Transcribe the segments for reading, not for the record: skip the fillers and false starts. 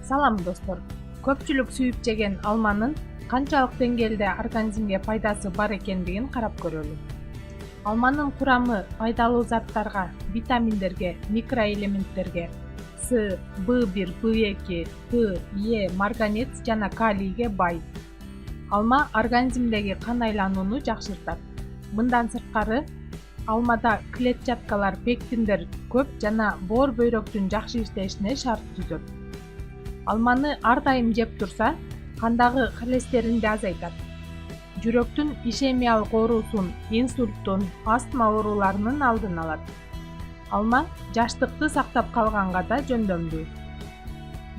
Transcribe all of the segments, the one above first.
Салам достор. Көпчүлүк сүйүп жеген алманын канчалык деңгээлде организмге пайдасы бар экендигин карап көрөлү. Алманын курамы пайдалуу заттарга, витаминдерге, микроэлементтерге, С, В1, В2, К, Е, марганец жана калийге бай. Алма организмдеги кан айланууну жакшыртат. Мындан сырткары, алмада клетчаткалар, пектиндер көп жана боор бөйрөктүн жакшы иштешине шарт түзөт. Алманы ар дайым жеп турса, кандагы холестеринди азайтат. Жүрөктүн ишемиялык оорусун, инсульттун, астма ооруларынын алдын алат. Алма жаштыкты сактап калганга да жөндөмдүү.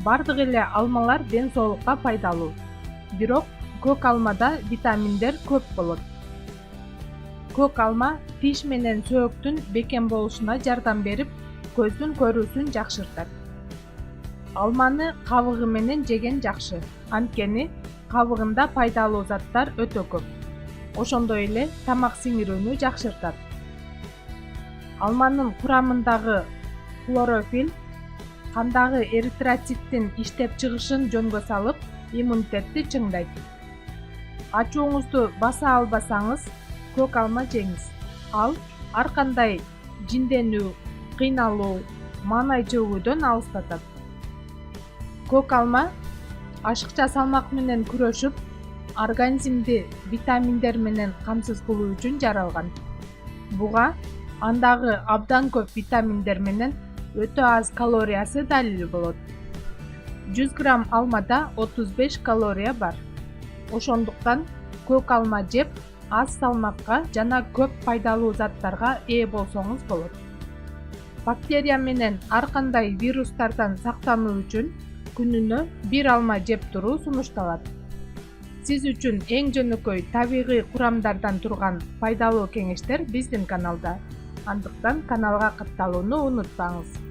Бардык эле алмалар ден соолукка пайдалуу. Бирок көк алмада витаминдер көп болот. Көк алма тиш менен сөөктүн бекем болушуна жардам берип, көздүн көрүүсүн жакшыртат. Алманы кабыгы менен жеген жакшы, анткени кабыгында пайдалуу заттар өтө көп. Ошондой эле тамак сиңирүүнү жакшыртат. Алманын курамындагы хлорофилл кандагы эритроциттин иштеп чыгышын жөнгө салып, иммунитетти чыңдайт. Ачууңузду баса албасаңыз, көк алма жеңиз. Ал ар кандай жинденүү, кыйналуу, маанай чөгүүдөн алыстатат. Көк алма ашыкча салмак менен күрөшүп, организмди витаминдер менен камсыз кылуу үчүн жаралган. Буга андагы абдан көп витаминдер менен өтө аз калориясы далил болот. 100 грамм алмада 35 калория бар. Ошондуктан көк алма жеп, аз салмакка жана көп пайдалуу заттарга ээ болсоңуз болот. Бактерия менен ар кандай вирустардан сактануу үчүн күнүнө 1 алма жеп туруу сунушталат. Сиз үчүн эң жөнөкөй табигый курамдардан турган пайдалуу кеңештер биздин каналда. Андыктан каналга катталууну унутпаңыз.